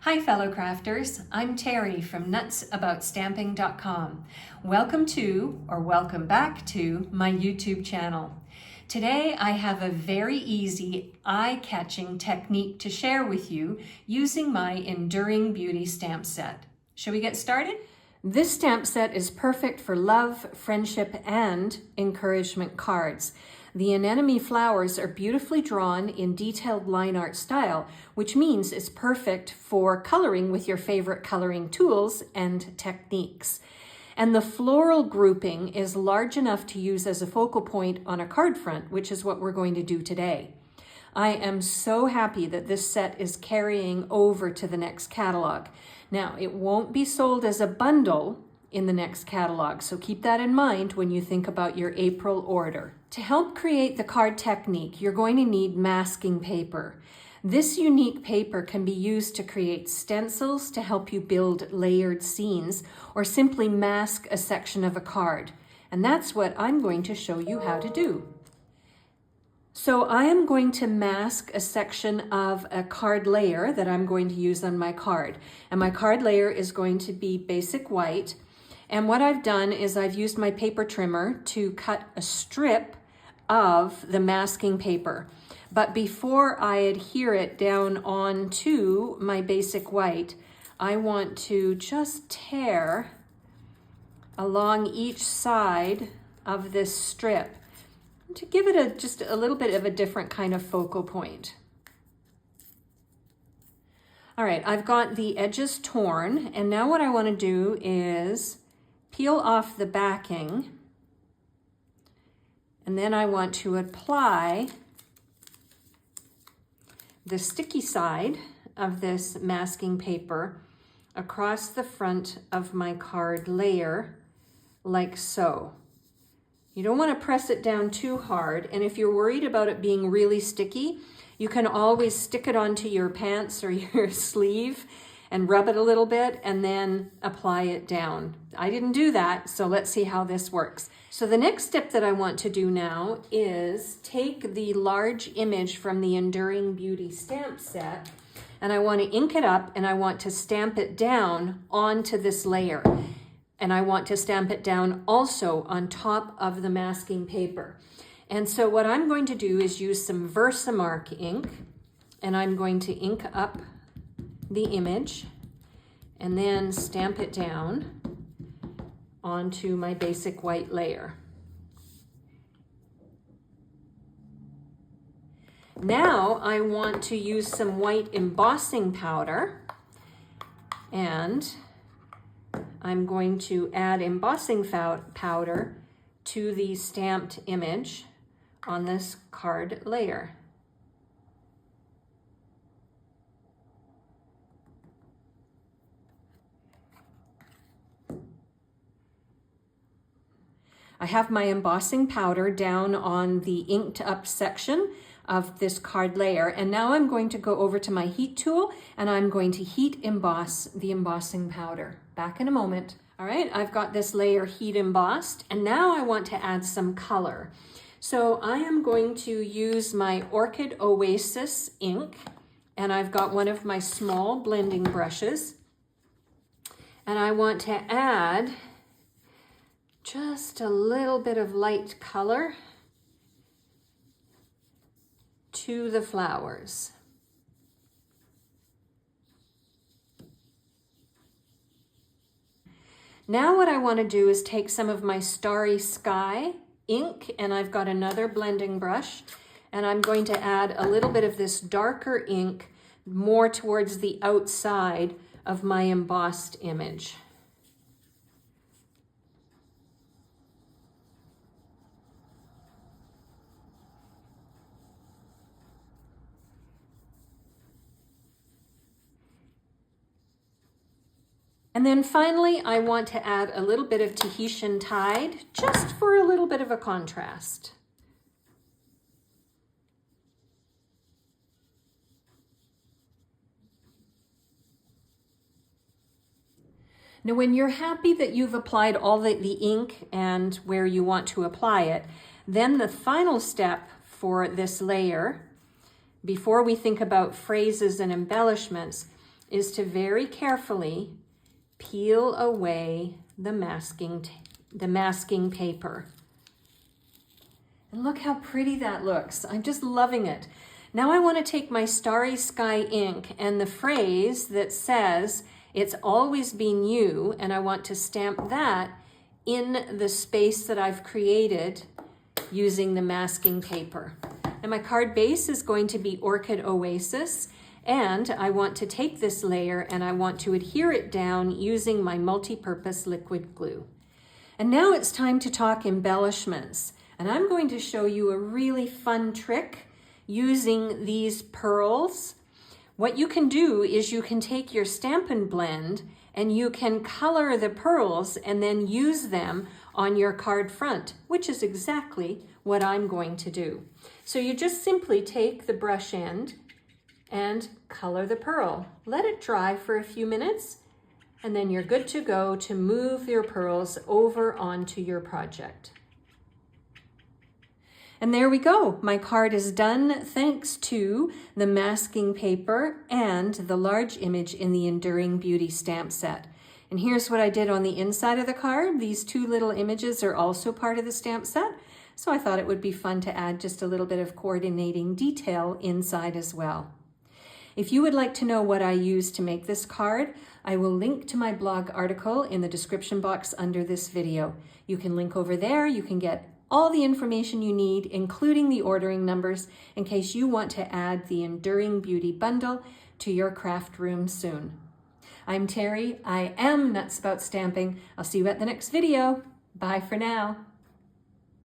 Hi fellow crafters, I'm Terri from nutsaboutsstamping.com. Welcome to, or welcome back to, my YouTube channel. Today I have a very easy, eye-catching technique to share with you using my Enduring Beauty stamp set. Shall we get started? This stamp set is perfect for love, friendship, and encouragement cards. The anemone flowers are beautifully drawn in detailed line art style, which means it's perfect for coloring with your favorite coloring tools and techniques. And the floral grouping is large enough to use as a focal point on a card front, which is what we're going to do today. I am so happy that this set is carrying over to the next catalog. Now, it won't be sold as a bundle in the next catalog, so keep that in mind when you think about your April order. To help create the card technique, you're going to need masking paper. This unique paper can be used to create stencils to help you build layered scenes or simply mask a section of a card. And that's what I'm going to show you how to do. So I am going to mask a section of a card layer that I'm going to use on my card. And my card layer is going to be basic white. And what I've done is I've used my paper trimmer to cut a strip of the masking paper. But before I adhere it down onto my basic white, I want to just tear along each side of this strip to give it just a little bit of a different kind of focal point. All right, I've got the edges torn, and now what I want to do is peel off the backing, and then I want to apply the sticky side of this masking paper across the front of my card layer, like so. You don't want to press it down too hard, and if you're worried about it being really sticky, you can always stick it onto your pants or your sleeve and rub it a little bit and then apply it down. I didn't do that, so let's see how this works. So the next step that I want to do now is take the large image from the Enduring Beauty stamp set, and I want to ink it up and I want to stamp it down onto this layer. And I want to stamp it down also on top of the masking paper. And so what I'm going to do is use some Versamark ink, and I'm going to ink up the image and then stamp it down onto my basic white layer. Now I want to use some white embossing powder, and I'm going to add embossing powder to the stamped image on this card layer. I have my embossing powder down on the inked up section of this card layer, and now I'm going to go over to my heat tool and I'm going to heat emboss the embossing powder. Back in a moment. All right, I've got this layer heat embossed, and now I want to add some color. So I am going to use my Orchid Oasis ink, and I've got one of my small blending brushes, and I want to add just a little bit of light color to the flowers. Now what I want to do is take some of my Starry Sky ink, and I've got another blending brush, and I'm going to add a little bit of this darker ink more towards the outside of my embossed image. And then finally, I want to add a little bit of Tahitian Tide, just for a little bit of a contrast. Now, when you're happy that you've applied all the ink and where you want to apply it, then the final step for this layer, before we think about phrases and embellishments, is to very carefully peel away the masking paper. And look how pretty that looks. I'm just loving it. Now I want to take my Starry Sky ink and the phrase that says, "It's always been you," and I want to stamp that in the space that I've created using the masking paper. And my card base is going to be Orchid Oasis, and I want to take this layer and I want to adhere it down using my multi-purpose liquid glue. And now it's time to talk embellishments. And I'm going to show you a really fun trick using these pearls. What you can do is you can take your Stampin' Blend and you can color the pearls and then use them on your card front, which is exactly what I'm going to do. So you just simply take the brush end and color the pearl. Let it dry for a few minutes, and then you're good to go to move your pearls over onto your project. And there we go. My card is done thanks to the masking paper and the large image in the Enduring Beauty stamp set. And here's what I did on the inside of the card. These two little images are also part of the stamp set, so I thought it would be fun to add just a little bit of coordinating detail inside as well. If you would like to know what I used to make this card, I will link to my blog article in the description box under this video. You can link over there. You can get all the information you need, including the ordering numbers, in case you want to add the Enduring Beauty bundle to your craft room soon. I'm Terry. I am Nuts About Stamping. I'll see you at the next video. Bye for now.